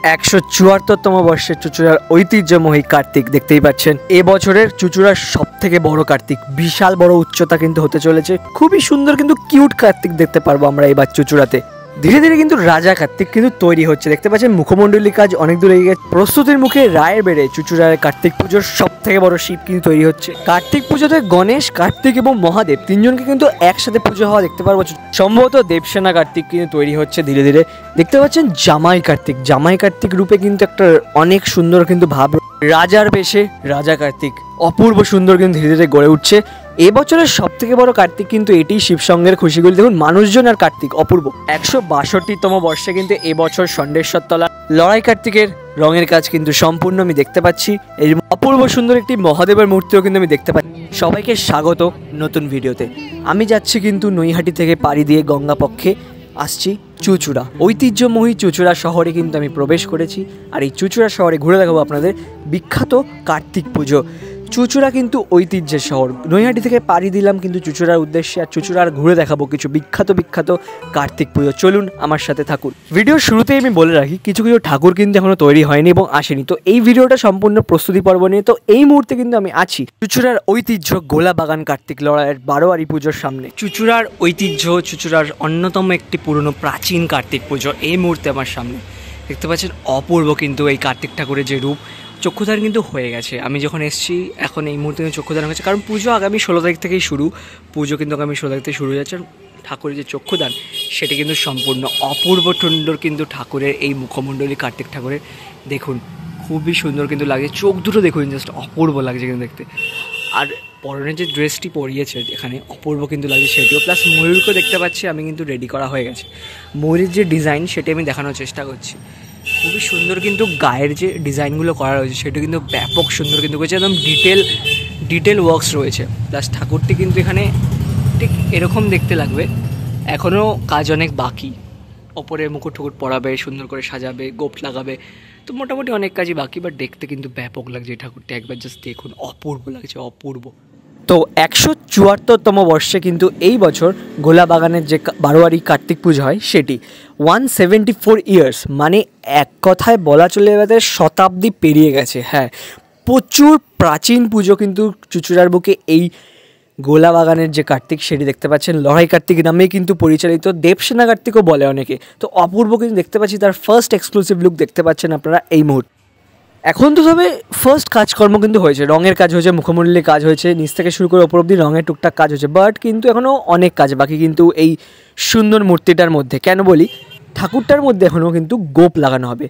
174তম বর্ষের চুঁচুড়ার ঐতিহ্যময়ী কার্তিক দেখতেই পাচ্ছেন। এবছরের চুঁচুড়ার সব থেকে বড় কার্তিক, বিশাল বড় উচ্চতা কিন্তু হতে চলেছে। খুবই সুন্দর কিন্তু কিউট কার্তিক দেখতে পারবো আমরা এবার চুঁচুড়াতে। ধীরে ধীরে কিন্তু রাজা কার্তিক কিন্তু তৈরি হচ্ছে, দেখতে পাচ্ছেন মুখমণ্ডলী কাজ অনেক দূর এগিয়ে গেছে। প্রস্তুতির মুখে রায়ের বেড়ে চুঁচুড়ার কার্তিক পুজোর সব থেকে বড় শিব কিন্তু তৈরি হচ্ছে। কার্তিক পুজোতে গণেশ, কার্তিক এবং মহাদেব তিনজনকে কিন্তু একসাথে পুজো হওয়া দেখতে পারবো। সম্ভবত দেবসেনা কার্তিক কিন্তু তৈরি হচ্ছে ধীরে ধীরে। দেখতে পাচ্ছেন জামাই কার্তিক, জামাই কার্তিক রূপে কিন্তু একটা অনেক সুন্দর কিন্তু ভাব। রাজার বেশে রাজা কার্তিক অপূর্ব সুন্দর কিন্তু ধীরে ধীরে গড়ে উঠছে। এবছরের সব থেকে বড় কার্তিক কিন্তু এটি শিবসঙ্গের খুশিগুলি দেখুন, মানুষজন আর কার্তিক অপূর্ব। 162তম বর্ষে কিন্তু এবছর ষণ্ডেশ্বর তলা লড়াই কার্তিকের রঙের কাজ কিন্তু সম্পূর্ণ আমি দেখতে পাচ্ছি। এই অপূর্ব সুন্দর একটি মহাদেবের মূর্তিও কিন্তু আমি দেখতে পাচ্ছি। সবাইকে স্বাগত নতুন ভিডিওতে। আমি যাচ্ছি কিন্তু নৈহাটি থেকে পাড়ি দিয়ে গঙ্গা পক্ষে আসছি চুঁচুড়া। ঐতিহ্যময়ী চুঁচুড়া শহরে কিন্তু আমি প্রবেশ করেছি। আর এই চুঁচুড়া শহরে ঘুরে দেখাবো আপনাদের বিখ্যাত কার্তিক পুজো। চুঁচুড়া কিন্তু ঐতিহ্যের শহর। নৈহাটি থেকে পাড়ি দিলাম কিন্তু চুঁচুড়ার উদ্দেশ্যে, আর চুঁচুড়ার ঘুরে দেখাবো কিছু বিখ্যাত কার্তিক পুজো। চলুন আমার সাথে থাকুন। ভিডিওর শুরুতেই আমি বলে রাখি, কিছু ঠাকুর কিন্তু এখনো তৈরি হয়নি এবং আসেনি। তো এই ভিডিওটা সম্পূর্ণ প্রস্তুতি পর্ব নিয়ে। তো এই মুহূর্তে কিন্তু আমি আছি চুঁচুড়ার ঐতিহ্য গোলা বাগান কার্তিক লড়াইয়ের বারোয়ারি পুজোর সামনে। চুঁচুড়ার ঐতিহ্য, চুঁচুড়ার অন্যতম একটি পুরনো প্রাচীন কার্তিক পুজো এই মুহূর্তে আমার সামনে। দেখতে পাচ্ছেন অপূর্ব কিন্তু এই কার্তিক ঠাকুরের যে রূপ। চক্ষুদান কিন্তু হয়ে গেছে, আমি যখন এসেছি এখন এই মুহূর্তে চক্ষুদান হয়েছে, কারণ পুজো আগামী 16 তারিখ থেকেই শুরু। পুজো কিন্তু আগামী 16 তারিখ থেকে শুরু হয়ে যাচ্ছে। ঠাকুরের যে চক্ষুদান সেটি কিন্তু সম্পূর্ণ অপূর্ব সুন্দর কিন্তু ঠাকুরের এই মুখমণ্ডলী কার্তিক ঠাকুরের দেখুন খুবই সুন্দর কিন্তু লাগছে। চোখ দুটো দেখুন, জাস্ট অপূর্ব লাগছে কিন্তু দেখতে। আর পরনের যে ড্রেসটি পরিয়েছে এখানে অপূর্ব কিন্তু লাগছে সেটিও, প্লাস ময়ূরকেও দেখতে পাচ্ছি আমি কিন্তু রেডি করা হয়ে গেছে। ময়ূরের যে ডিজাইন সেটি আমি দেখানোর চেষ্টা করছি। খুবই সুন্দর কিন্তু গায়ের যে ডিজাইনগুলো করা রয়েছে সেটা কিন্তু ব্যাপক সুন্দর কিন্তু করেছে, একদম ডিটেল ওয়ার্কস রয়েছে। প্লাস ঠাকুরটি কিন্তু এখানে ঠিক এরকম দেখতে লাগবে। এখনও কাজ অনেক বাকি, ওপরে মুকুট টুকুট পরাবে, সুন্দর করে সাজাবে, গোপ লাগাবে, তো মোটামুটি অনেক কাজই বাকি। বাট দেখতে কিন্তু ব্যাপক লাগছে এই ঠাকুরটি, একবার জাস্ট দেখুন অপূর্ব লাগছে, অপূর্ব। তো 174তম বর্ষে কিন্তু এই বছর গোলাবাগানের যে বারোয়ারি কার্তিক পুজো হয় সেটি 174 ইয়ার্স, মানে এক কথায় বলা চলে যাবে শতাব্দী পেরিয়ে গেছে। হ্যাঁ, প্রচুর প্রাচীন পুজো কিন্তু চুঁচুড়ার বুকে এই গোলাবাগানের যে কার্তিক সেটি দেখতে পাচ্ছেন। লড়াই কার্তিক নামে কিন্তু পরিচালিত, দেবসেনা কার্তিকও বলে অনেকে। তো অপূর্ব কিন্তু দেখতে পাচ্ছি, তার ফার্স্ট এক্সক্লুসিভ লুক দেখতে পাচ্ছেন আপনারা এই মুহূর্তে। এখন তো তবে ফার্স্ট কাজকর্ম কিন্তু হয়েছে, রঙের কাজ হয়েছে, মুখমণ্ডলীর কাজ হয়েছে, নিচ থেকে শুরু করে ওপর অব্দি রঙের টুকটাক কাজ হয়েছে। বাট কিন্তু এখনও অনেক কাজ বাকি কিন্তু এই সুন্দর মূর্তিটার মধ্যে। কেন বলি, ঠাকুরটার মধ্যে এখনও কিন্তু গোপ লাগানো হবে।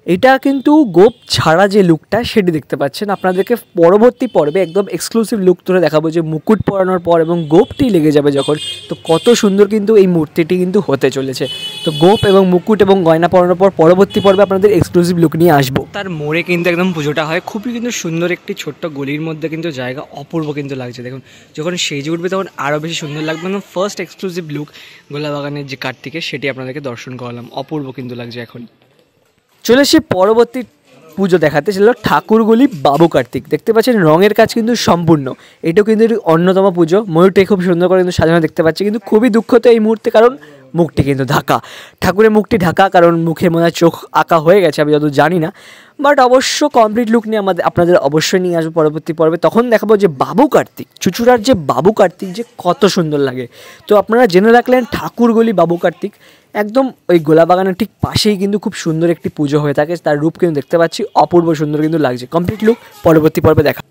এটা কিন্তু গোপ ছাড়া যে লুকটা সেটি দেখতে পাচ্ছেন। আপনাদেরকে পরবর্তী পর্বে একদম এক্সক্লুসিভ লুক ধরে দেখাবো যে মুকুট পরানোর পর এবং গোপটি লেগে যাবে যখন, তো কত সুন্দর কিন্তু এই মূর্তিটি কিন্তু হতে চলেছে। তো গোপ এবং মুকুট এবং গয়না পরানোর পর পরবর্তী পর্বে আপনাদের এক্সক্লুসিভ লুক নিয়ে আসবো। তার মোড়ে কিন্তু একদম পুজোটা হয়, খুবই কিন্তু সুন্দর একটি ছোট্ট গলির মধ্যে কিন্তু জায়গা, অপূর্ব কিন্তু লাগছে। দেখুন যখন সেজে উঠবে তখন আরও বেশি সুন্দর লাগবে। মানে ফার্স্ট এক্সক্লুসিভ লুক গোলাবাগানের যে কার্তিকের সেটি আপনাদেরকে দর্শন করালাম, অপূর্ব কিন্তু লাগছে। এখন চলে এসে পরবর্তী পুজো দেখাতে ছিল ঠাকুরগুলি বাবু কার্তিক। দেখতে পাচ্ছেন রঙের কাজ কিন্তু সম্পূর্ণ, এটাও কিন্তু অন্যতম পুজো। ময়ূরটাই খুব সুন্দর করে কিন্তু সাজানো দেখতে পাচ্ছি, কিন্তু খুবই দুঃখ তো এই মুহূর্তে, কারণ মুখটি কিন্তু ঢাকা, ঠাকুরের মুখটি ঢাকা, কারণ মুখে মনে হয় চোখ আঁকা হয়ে গেছে, আমি যত জানি না। বাট অবশ্য কমপ্লিট লুক নিয়ে আপনাদের অবশ্যই নিয়ে আসবো পরবর্তী পর্বে। তখন দেখাবো যে বাবু কার্তিক, চুঁচুড়ার যে বাবু কার্তিক যে কত সুন্দর লাগে। তো আপনারা জেনে রাখলেন ঠাকুরগুলি বাবু কার্তিক একদম ওই গোলাবাগানের ঠিক পাশেই কিন্তু খুব সুন্দর একটি পুজো হয়ে থাকে। তার রূপ কিন্তু দেখতে পাচ্ছি অপূর্ব সুন্দর কিন্তু লাগছে। কমপ্লিট লুক পরবর্তী পর্বে দেখা।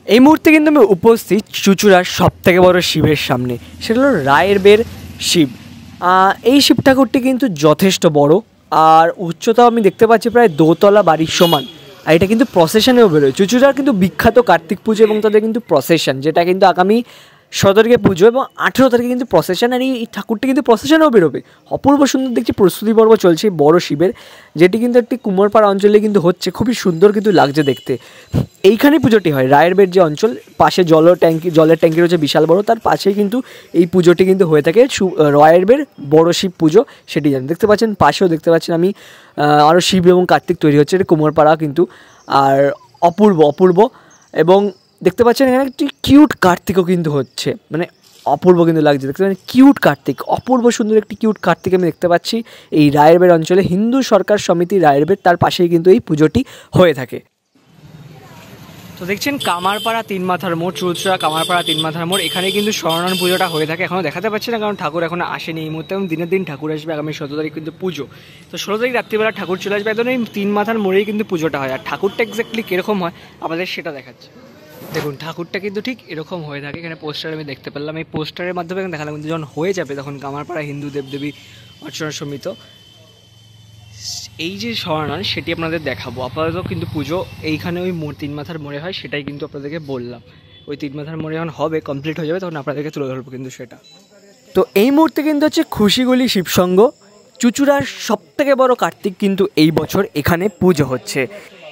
এই মুহূর্তে কিন্তু আমি উপস্থিত চুঁচুড়ার সব থেকে বড় শিবের সামনে, সেটা হলো রায়ের বের শিব। এই শিব ঠাকুরটি কিন্তু যথেষ্ট বড়, আর উচ্চতাও আমি দেখতে পাচ্ছি প্রায় দোতলা বাড়ির সমান। আর এটা কিন্তু প্রসেশনেও বেরোয়। চুঁচুড়ার কিন্তু বিখ্যাত কার্তিক পুজো এবং তাদের কিন্তু প্রসেশন, যেটা কিন্তু আগামী 17 তারিখে পুজো এবং 18 তারিখে কিন্তু প্রসেশন। আর এই ঠাকুরটি কিন্তু প্রসেশনেও বেরোবে, অপূর্ব সুন্দর দেখছি। প্রস্তুতি পর্ব চলছে বড় শিবের, যেটি কিন্তু একটি কুমোরপাড়া অঞ্চলে কিন্তু হচ্ছে, খুবই সুন্দর কিন্তু লাগছে দেখতে। এইখানেই পুজোটি হয়, রায়ের বের যে অঞ্চল, পাশে জলের ট্যাঙ্কি রয়েছে বিশাল বড়, তার পাশেই কিন্তু এই পুজোটি কিন্তু হয়ে থাকে। রায়ের বের বড় শিব পুজো সেটি জানেন। দেখতে পাচ্ছেন পাশেও দেখতে পাচ্ছেন আমি আরও শিব এবং কার্তিক তৈরি হচ্ছে, এটা কুমোরপাড়া কিন্তু। আর অপূর্ব এবং দেখতে পাচ্ছেন এখানে একটি কিউট কার্তিকও কিন্তু হচ্ছে, মানে অপূর্ব কিন্তু লাগছে, দেখতে পাচ্ছেন কিউট কার্তিক, অপূর্ব সুন্দর একটি কিউট কার্তিক আমি দেখতে পাচ্ছি এই রায়েরবেড় অঞ্চলে। হিন্দু সরকার সমিতি রায়েরবেড়, তার পাশেই কিন্তু এই পুজোটি হয়ে থাকে। তো দেখছেন কামারপাড়া তিন মাথার মোড়, চুলচুড়া কামারপাড়া তিন মাথার মোড়, এখানে কিন্তু সত্যনারায়ণ পুজোটা হয়ে থাকে। এখনও দেখাতে পাচ্ছি না কারণ ঠাকুর এখনো আসেনি এই মুহূর্তে, এবং দিনের দিন ঠাকুর আসবে। আগামী 17 তারিখ কিন্তু পুজো, তো 16 তারিখ রাত্রিবেলা ঠাকুর চলে আসবে, একদম এই তিন মাথার মোড়েই কিন্তু পুজোটা হয়। আর ঠাকুরটা এক্স্যাক্টলি কীরকম হয় আপনাদের সেটা দেখাচ্ছে। দেখুন ঠাকুরটা কিন্তু ঠিক এরকম হয়ে থাকে, এখানে পোস্টার আমি দেখতে পেলাম, এই পোস্টারের মাধ্যমে দেখালাম। কিন্তু যখন হয়ে যাবে তখন কামারপাড়া হিন্দু দেবদেবী অর্চনা সমিতি এই যে সরানান সেটি আপনাদের দেখাবো। আপাতত কিন্তু পুজো এইখানে ওই তিন মাথার মোড়ে হয়, সেটাই কিন্তু আপনাদেরকে বললাম। ওই তিন মাথার মোড়ে যখন হবে, কমপ্লিট হয়ে যাবে, তখন আপনাদেরকে তুলে ধরবো কিন্তু সেটা। তো এই মুহূর্তে কিন্তু হচ্ছে খুশিগুলি শিবসঙ্গ, চুচুড়ার সবথেকে বড় কার্তিক কিন্তু এই বছর এখানে পুজো হচ্ছে।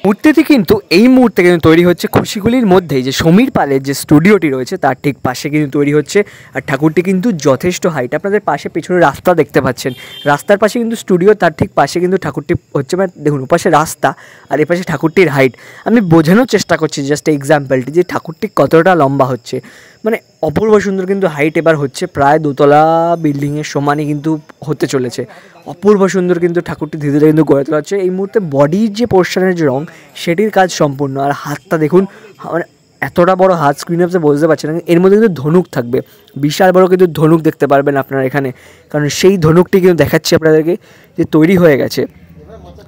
মূর্তিটি কিন্তু এই মুহূর্তে কিন্তু তৈরি হচ্ছে খুশিগুলির মধ্যেই, যে সমীর পালের যে স্টুডিওটি রয়েছে তার ঠিক পাশে কিন্তু তৈরি হচ্ছে। আর ঠাকুরটি কিন্তু যথেষ্ট হাইট, আপনাদের পাশে পেছনে রাস্তা দেখতে পাচ্ছেন, রাস্তার পাশে কিন্তু স্টুডিও, তার ঠিক পাশে কিন্তু ঠাকুরটি হচ্ছে। মানে দেখুন ওপাশে রাস্তা আর এপাশে ঠাকুরটির হাইট। আমি বোঝানোর চেষ্টা করছি জাস্ট এক্সাম্পলটি, যে ঠাকুরটি কতটা লম্বা হচ্ছে, মানে অপূর্ব সুন্দর কিন্তু হাইট এবার হচ্ছে, প্রায় দোতলা বিল্ডিংয়ের সমানই কিন্তু হতে চলেছে। অপূর্ব সুন্দর কিন্তু ঠাকুরটি ধীরে ধীরে কিন্তু গড়ে তোলা হচ্ছে। এই মুহূর্তে বডির যে পোর্শনের যে রং সেটির কাজ সম্পূর্ণ। আর হাতটা দেখুন, মানে এতটা বড় হাত, স্ক্রিনে আপনি বুঝতে পারছেন না, এর মধ্যে কিন্তু ধনুক থাকবে, বিশাল বড় কিন্তু ধনুক দেখতে পারবেন আপনারা এখানে। কারণ সেই ধনুকটি কিন্তু দেখাচ্ছি আপনাদেরকে, যে তৈরি হয়ে গেছে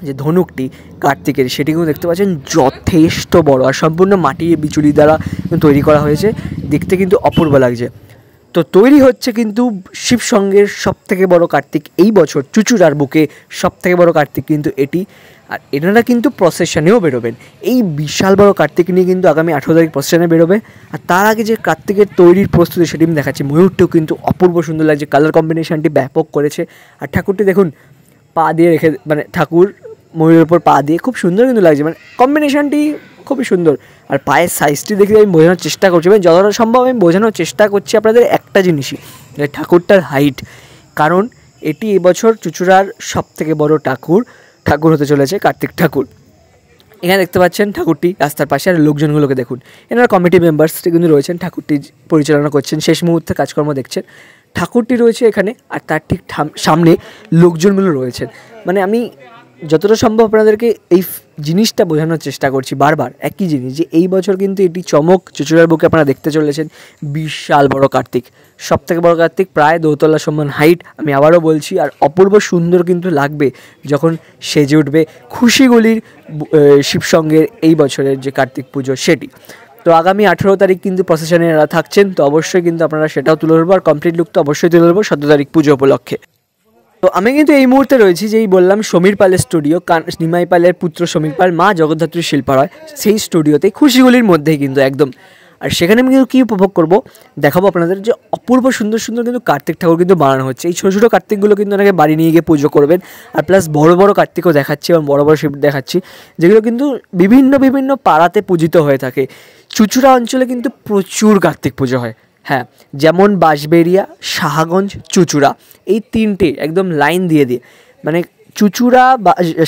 যে ধনুকটি কার্তিকের, সেটি কিন্তু দেখতে পাচ্ছেন যথেষ্ট বড়, আর সম্পূর্ণ মাটির বিচুলি দ্বারা তৈরি করা হয়েছে, দেখতে কিন্তু অপূর্ব লাগছে। তো তৈরি হচ্ছে কিন্তু শিবসঙ্গের সবথেকে বড় কার্তিক এই বছর, চুচুড়ার বুকে সবথেকে বড় কার্তিক কিন্তু এটি। আর এনারা কিন্তু প্রসেশনেও বেরোবেন, এই বিশাল বড় কার্তিক নিয়ে কিন্তু আগামী 18 তারিখ প্রসেশনে বেরোবে। আর তার আগে যে কার্তিকের তৈরির প্রস্তুতি সেটি আমি দেখাচ্ছি। ময়ূরটিও কিন্তু অপূর্ব সুন্দর লাগছে, কালার কম্বিনেশনটি ব্যাপক করেছে। আর ঠাকুরটি দেখুন পা দিয়ে রেখে, মানে ঠাকুর ময়ূরের ওপর পা দিয়ে খুব সুন্দর কিন্তু লাগছে, মানে কম্বিনেশনটি খুবই সুন্দর। আর পায়ের সাইজটি দেখে আমি বোঝানোর চেষ্টা করছি, মানে যতটা সম্ভব আমি বোঝানোর চেষ্টা করছি আপনাদের একটা জিনিসই, যে ঠাকুরটার হাইট। কারণ এটি এবছর চুচুড়ার সবথেকে বড় ঠাকুর হতে চলেছে, কার্তিক ঠাকুর। এখানে দেখতে পাচ্ছেন ঠাকুরটি রাস্তার পাশে, আর লোকজনগুলোকে দেখুন, এনারা কমিটি মেম্বার্সটি কিন্তু রয়েছেন, ঠাকুরটি পরিচালনা করছেন, শেষ মুহূর্তে কাজকর্ম দেখছেন। ঠাকুরটি রয়েছে এখানে, আর তার ঠিক সামনে লোকজনগুলো রয়েছেন। মানে আমি যতটা সম্ভব আপনাদেরকে এই জিনিসটা বোঝানোর চেষ্টা করছি বারবার, একই জিনিস, যে এই বছর কিন্তু এটি চমক, চুচুড়ার বুকে আপনারা দেখতে চলেছেন বিশাল বড় কার্তিক, সবথেকে বড় কার্তিক, প্রায় দোতলা সমান হাইট, আমি আবারও বলছি। আর অপূর্ব সুন্দর কিন্তু লাগবে যখন সেজে উঠবে খুশিগুলির শিবসঙ্গের এই বছরের যে কার্তিক পুজো সেটি। তো আগামী 18 তারিখ কিন্তু প্রসেশনে এরা থাকছেন, তো অবশ্যই কিন্তু আপনারা সেটাও তুলে ধরবো, আর কমপ্লিট লুক তো অবশ্যই তুলে ধরবো 17 তারিখ পুজো উপলক্ষে। তো আমি কিন্তু এই মুহূর্তে রয়েছি, যেই বললাম সমীর পালের স্টুডিও, নিমাই পালের পুত্র সমীর পাল, মা জগদ্ধাত্রী শিল্পালয়, সেই স্টুডিওতে খুশিগুলির মধ্যেই কিন্তু একদম। আর সেখানে আমি কিন্তু কী উপভোগ করবো দেখাবো আপনাদের, যে অপূর্ব সুন্দর সুন্দর কিন্তু কার্তিক ঠাকুর কিন্তু বানানো হচ্ছে। এই ছোটো ছোটো কার্তিকগুলো কিন্তু অনেকে বাড়ি নিয়ে গিয়ে পুজো করবেন, আর প্লাস বড় বড় কার্তিকও দেখাচ্ছি এবং বড় বড় শিব দেখাচ্ছি, যেগুলো কিন্তু বিভিন্ন পাড়াতে পূজিত হয়ে থাকে। চুচুড়া অঞ্চলে কিন্তু প্রচুর কার্তিক পুজো হয়, হ্যাঁ, যেমন বাঁশবেড়িয়া, সাহাগঞ্জ, চুচুড়া, এই তিনটে একদম লাইন দিয়ে মানে চুচুড়া,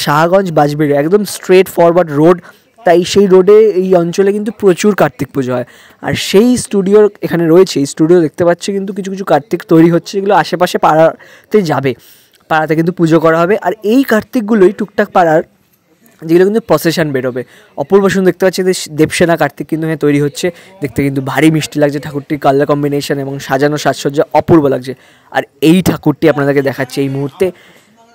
সাহাগঞ্জ, বাঁশবেড়িয়া একদম স্ট্রেট ফরওয়ার্ড রোড, তাই সেই রোডে এই অঞ্চলে কিন্তু প্রচুর কার্তিক পুজো হয়। আর সেই স্টুডিওর এখানে রয়েছে, এই স্টুডিও দেখতে পাচ্ছি কিন্তু কিছু কিছু কার্তিক তৈরি হচ্ছে, যেগুলো আশেপাশে পাড়াতে যাবে, পাড়াতে কিন্তু পুজো করা হবে। আর এই কার্তিকগুলোই টুকটাক পাড়ার যেগুলো কিন্তু প্রসেশন বেরোবে। অপূর্ব সুন্দর দেখতে পাচ্ছি, দেবসেনা কার্তিক কিন্তু এখানে তৈরি হচ্ছে, দেখতে কিন্তু ভারী মিষ্টি লাগছে, ঠাকুরটির কালার কম্বিনেশন এবং সাজানো সাজসজ্জা অপূর্ব লাগছে। আর এই ঠাকুরটি আপনাদেরকে দেখাচ্ছে এই মুহূর্তে,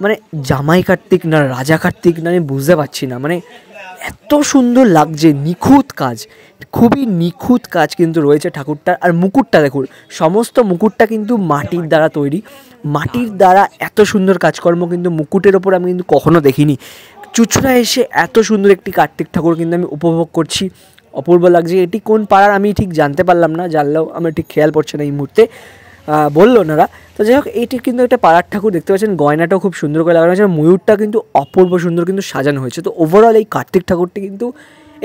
মানে জামাই কার্তিক না রাজা কার্তিক না আমি বুঝতে পারছি না, মানে এত সুন্দর লাগছে, নিখুঁত কাজ, খুবই নিখুঁত কাজ কিন্তু রয়েছে ঠাকুরটার। আর মুকুটটা দেখুন, সমস্ত মুকুটটা কিন্তু মাটির দ্বারা তৈরি, মাটির দ্বারা এত সুন্দর কাজকর্ম কিন্তু মুকুটের ওপর আমি কিন্তু কখনো দেখিনি। চুচুড়া এসে এত সুন্দর একটি কার্তিক ঠাকুর কিন্তু আমি উপভোগ করছি, অপূর্ব লাগছে। এটি কোন পাড়ার আমি ঠিক জানতে পারলাম না, জানলেও আমার ঠিক খেয়াল পড়ছে না এই মুহূর্তে, বললো ওনারা। তো যাই হোক, এইটি কিন্তু একটা পাড়ার ঠাকুর, দেখতে পাচ্ছেন গয়নাটাও খুব সুন্দর করে লাগানো হয়েছে, ময়ূরটা কিন্তু অপূর্ব সুন্দর কিন্তু সাজানো হয়েছে। তো ওভারঅল এই কার্তিক ঠাকুরটি কিন্তু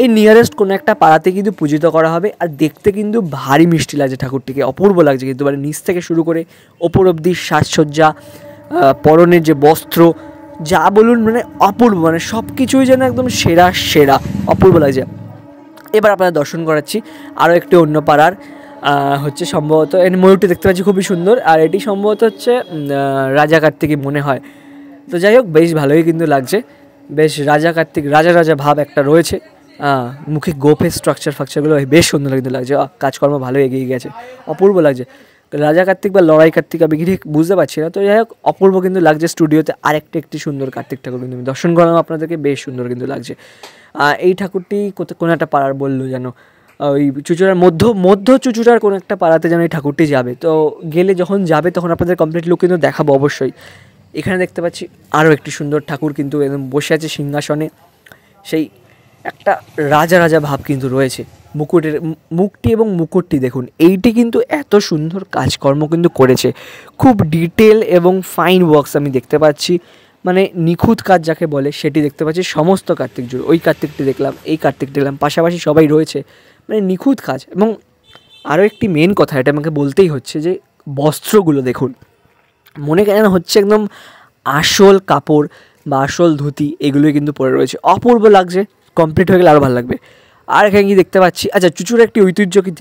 এই নিয়ারেস্ট কোনো একটা পাড়াতে কিন্তু পূজিত করা হবে। আর দেখতে কিন্তু ভারী মিষ্টি লাগছে ঠাকুরটিকে, অপূর্ব লাগছে কিন্তু, মানে নিচ থেকে শুরু করে ওপর অবধি সাজসজ্জা, পরনের যে বস্ত্র, যা বলুন মানে অপূর্ব, মানে সব কিছুই যেন একদম সেরা অপূর্ব লাগছে। এবার আপনারা দর্শন করাচ্ছি আরও একটি অন্য পাড়ার হচ্ছে সম্ভবত এর ময়ূরটি দেখতে পাচ্ছি খুবই সুন্দর, আর এটি সম্ভবত হচ্ছে রাজা কার্তিকই মনে হয়। তো যাই হোক, বেশ ভালোই কিন্তু লাগছে, বেশ রাজা কার্তিক রাজা রাজা ভাব একটা রয়েছে। মুখে গোফের স্ট্রাকচারগুলো বেশ সুন্দর কিন্তু লাগছে, কাজকর্ম ভালো এগিয়ে গেছে, অপূর্ব লাগছে। রাজা কার্তিক বা লড়াই কার্তিক আমি ঠিক বুঝতে পারছি না, তো যাই হোক অপূর্ব কিন্তু লাগছে। স্টুডিওতে একটি সুন্দর কার্তিক ঠাকুর কিন্তু আমি দর্শন করলাম আপনাদেরকে, বেশ সুন্দর কিন্তু লাগছে। এই ঠাকুরটি কোনো একটা পাড়ার বললো যেন, ওই চুচুড়ার মধ্য চুচুড়ার কোনো একটা পাড়াতে যেন এই ঠাকুরটি যাবে। তো গেলে যখন যাবে তখন আপনাদের কমপ্লিট লুক কিন্তু দেখাবো অবশ্যই। এখানে দেখতে পাচ্ছি আরও একটি সুন্দর ঠাকুর কিন্তু একদম বসে আছে সিংহাসনে, সেই একটা রাজা রাজা ভাব কিন্তু রয়েছে। মুখটি এবং মুকুটটি দেখুন, এইটি কিন্তু এত সুন্দর কাজকর্ম কিন্তু করেছে, খুব ডিটেল এবং ফাইন ওয়ার্কস আমি দেখতে পাচ্ছি, মানে নিখুঁত কাজ যাকে বলে সেটি দেখতে পাচ্ছি সমস্ত কার্তিক জুড়ে। ওই কার্তিকটি দেখলাম, এই কার্তিকটি দেখলাম, পাশাপাশি সবাই রয়েছে, মানে নিখুঁত কাজ। এবং আরও একটি মেন কথা, এটা আমাকে বলতেই হচ্ছে যে বস্ত্রগুলো দেখুন, মনে কেন হচ্ছে একদম আসল কাপড় বা আসল ধুতি এগুলোই কিন্তু পরে রয়েছে, অপূর্ব লাগছে। কমপ্লিট হয়ে গেলে আরও ভালো লাগবে। আর এখানে কি দেখতে পাচ্ছি, আচ্ছা চুচুড়ার একটি ঐতিহ্য কি,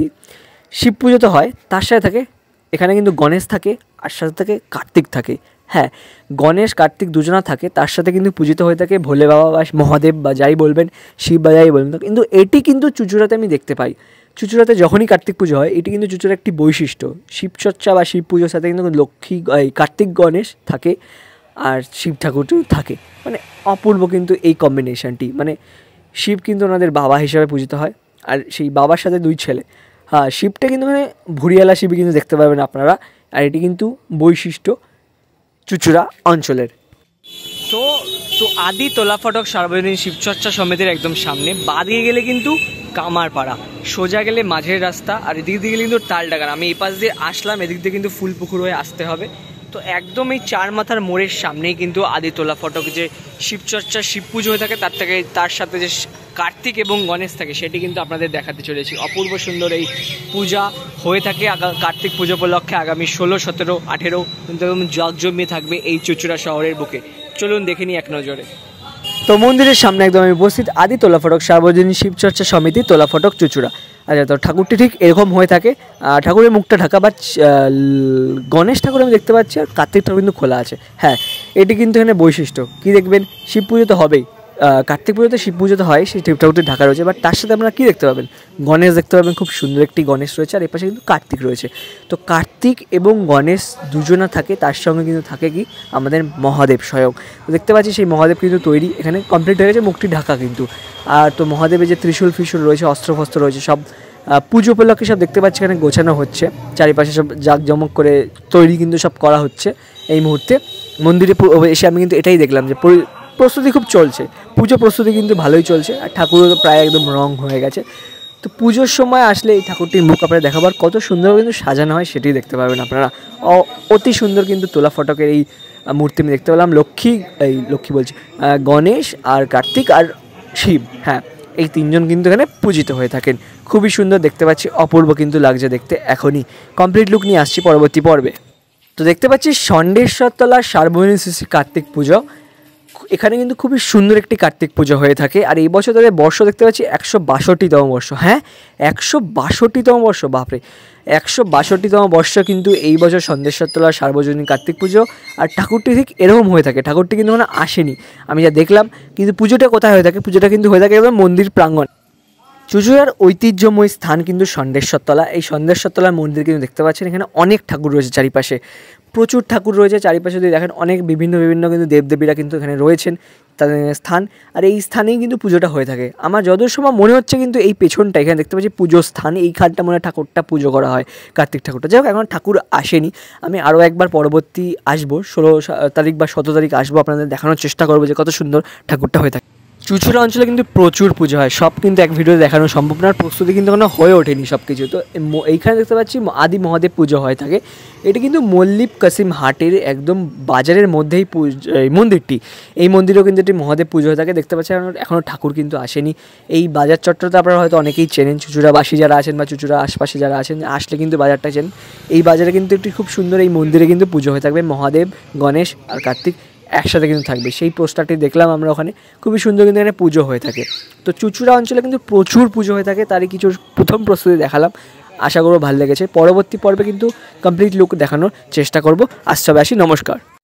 শিব পুজো তো হয়, তার সাথে থাকে এখানে কিন্তু গণেশ থাকে, আর সাথে থাকে কার্তিক থাকে। হ্যাঁ, গণেশ কার্তিক দুজনা থাকে, তার সাথে কিন্তু পূজিত হয়ে থাকে ভোলে বাবা বা মহাদেব বা যাই বলবেন, শিব বা যাই বলবেন। কিন্তু এটি কিন্তু চুচুড়াতে আমি দেখতে পাই, চুচুড়াতে যখনই কার্তিক পুজো হয় এটি কিন্তু চুচুড়ার একটি বৈশিষ্ট্য। শিবচর্চা বা শিব পুজোর সাথে কিন্তু কার্তিক গণেশ থাকে আর শিব ঠাকুরটিও থাকে, মানে অপূর্ব কিন্তু এই কম্বিনেশনটি। মানে শিব কিন্তু ওনাদের বাবা হিসাবে পূজিত হয়, আর সেই বাবার সাথে দুই ছেলে। হ্যাঁ, শিবটা কিন্তু মানে ভুরিয়ালা শিবই কিন্তু দেখতে পাবেন আপনারা, আর এটি কিন্তু বৈশিষ্ট্য চুচুড়া অঞ্চলের। তো তো আদি তোলা ফটক সার্বজনীন শিবচর্চা সমিতির একদম সামনে বাদিকে গেলে কিন্তু কামারপাড়া, সোজা গেলে মাঝের রাস্তা, আর এদিক দিয়ে গেলে কিন্তু তালডাগান। আমি এই পাশ দিয়ে আসলাম, এদিক দিয়ে কিন্তু ফুলপুকুর হয়ে আসতে হবে। তো একদম এই চার মাথার মোড়ের সামনেই কিন্তু আদিতোলা ফটক, যে শিবচর্চা শিব পুজো হয়ে থাকে তার সাথে যে কার্তিক এবং গণেশ থাকে সেটি কিন্তু আপনাদের দেখাতে চলেছি। অপূর্ব সুন্দর এই পূজা হয়ে থাকে কার্তিক পুজো উপলক্ষে আগামী 16, 17, 18 কিন্তু একদম জাঁকজমিয়ে থাকবে এই চুচুড়া শহরের বুকে। চলুন দেখে নিই এক নজরে। তো মন্দিরের সামনে একদম আমি উপস্থিত, আদিতোলা ফটক সার্বজনীন শিবচর্চা সমিতি তোলা ফটক চুচুড়া। আচ্ছা, তো ঠাকুরটি ঠিক এরকম হয়ে থাকে, ঠাকুরের মুখটা ঢাকা, বা গণেশ ঠাকুর আমি দেখতে পাচ্ছি, আর কার্তিক ঠাকুর কিন্তু খোলা আছে। হ্যাঁ, এটি কিন্তু এখানে বৈশিষ্ট্য। কী দেখবেন, শিব পুজো তো হবেই, কার্তিক পুজোতে শিব পুজো তো হয়, সেই শিব ঠাকুরটি ঢাকা রয়েছে, বাট তার সাথে আপনারা কী দেখতে পাবেন, গণেশ দেখতে পাবেন, খুব সুন্দর একটি গণেশ রয়েছে, আর এপাশে কিন্তু কার্তিক রয়েছে। তো কার্তিক এবং গণেশ দুজনা থাকে, তার সঙ্গে কিন্তু থাকে কি আমাদের মহাদেব স্বয়ং। তো দেখতে পাচ্ছি সেই মহাদেব কিন্তু তৈরি, এখানে কমপ্লিট হয়ে গেছে, মুখটি ঢাকা কিন্তু। আর তো মহাদেবের যে ত্রিশূল ফিশূল রয়েছে, অস্ত্রফস্ত্র রয়েছে, সব পুজো উপলক্ষে সব দেখতে পাচ্ছি এখানে গোছানো হচ্ছে, চারিপাশে সব জাঁকজমক করে তৈরি কিন্তু সব করা হচ্ছে এই মুহূর্তে। মন্দিরে এসে আমি কিন্তু এটাই দেখলাম যে প্রস্তুতি খুব চলছে, পুজো প্রস্তুতি কিন্তু ভালোই চলছে, আর ঠাকুরও তো প্রায় একদম রং হয়ে গেছে। তো পুজোর সময় আসলে এই ঠাকুরটির মুখ আপনারা দেখাবার কত সুন্দর কিন্তু সাজানো হয় সেটি দেখতে পাবেন আপনারা। অতি সুন্দর কিন্তু তোলা ফটকের এই মূর্তি আমি দেখতে পেলাম। লক্ষ্মী বলছি, গণেশ আর কার্তিক আর শিব, হ্যাঁ এই তিনজন কিন্তু এখানে পূজিত হয়ে থাকেন। খুবই সুন্দর দেখতে পাচ্ছি, অপূর্ব কিন্তু লাগছে দেখতে। এখনই কমপ্লিট লুক নিয়ে আসছি পরবর্তী পর্বে। তো দেখতে পাচ্ছি ষণ্ডেশ্বরতলা সার্বজনীন শ্রী কার্তিক পুজো, এখানে কিন্তু খুবই সুন্দর একটি কার্তিক পুজো হয়ে থাকে। আর এই বছর তাদের বর্ষ দেখতে পাচ্ছি 162তম বর্ষ। হ্যাঁ, 162তম বর্ষ, বাপরে 162তম বর্ষ কিন্তু এই বছর ষণ্ডেশ্বরতলা সার্বজনীন কার্তিক পুজো। আর ঠাকুরটি ঠিক এরকম হয়ে থাকে, ঠাকুরটি কিন্তু মানে আসেনি আমি যা দেখলাম। কিন্তু পুজোটা কোথায় হয়ে থাকে, পুজোটা কিন্তু হয়ে থাকে একদম মন্দির প্রাঙ্গণ। চুচুড়ার ঐতিহ্যময় স্থান কিন্তু ষণ্ডেশ্বরতলা, এই ষণ্ডেশ্বরতলার মন্দির কিন্তু দেখতে পাচ্ছেন, এখানে অনেক ঠাকুর রয়েছে চারিপাশে, প্রচুর ঠাকুর রয়েছে চারিপাশে। যদি দেখেন অনেক বিভিন্ন কিন্তু দেবদেবীরা কিন্তু এখানে রয়েছেন তাদের স্থান, আর এই স্থানেই কিন্তু পুজোটা হয়ে থাকে। আমার যতদূর সময় মনে হচ্ছে কিন্তু এই পেছনটা এখানে দেখতে পাচ্ছি পুজোর স্থান, এইখানটা মনে হয় ঠাকুরটা পুজো করা হয়, কার্তিক ঠাকুরটা। যাই হোক, এখন ঠাকুর আসেনি, আমি আরও একবার পরবর্তী আসবো, 16 তারিখ বা 17 তারিখ আসবো, আপনাদের দেখানোর চেষ্টা করবো যে কত সুন্দর ঠাকুরটা হয়ে থাকে। চুচুড়া অঞ্চলে কিন্তু প্রচুর পুজো হয়, সব কিন্তু এক ভিডিও দেখানো সম্ভব না, প্রস্তুতি কিন্তু এখনো হয়ে ওঠেনি সব কিছু। তো এইখানে দেখতে পাচ্ছি আদি মহাদেব পুজো হয়ে থাকে। এটি কিন্তু মল্লিক কাসিম হাটের একদম বাজারের মধ্যেই এই মন্দিরটি, এই মন্দিরেও কিন্তু একটি মহাদেব পুজো হয়ে থাকে দেখতে পাচ্ছি। এখনও ঠাকুর কিন্তু আসেনি। এই বাজার চত্বরটা আপনারা হয়তো অনেকেই চেনেন, চুচুড়াবাসী যারা আছেন বা চুচুড়া আশপাশে যারা আছেন, আসলে কিন্তু বাজারটা চেনেন। এই বাজারে কিন্তু একটি খুব সুন্দর এই মন্দিরে কিন্তু পুজো হয়ে থাকবে, মহাদেব, গণেশ আর কার্তিক একসাথে কিন্তু থাকবে। সেই পোস্টারটি দেখলাম আমরা ওখানে, খুবই সুন্দর কিন্তু এখানে পুজো হয়ে থাকে। তো চুচুড়া অঞ্চলে কিন্তু প্রচুর পুজো হয়ে থাকে, তারই কিছু প্রথম প্রস্তুতি দেখালাম। আশা করবো ভালো লেগেছে। পরবর্তী পর্বে কিন্তু কমপ্লিট লুক দেখানোর চেষ্টা করব। আসছি নমস্কার।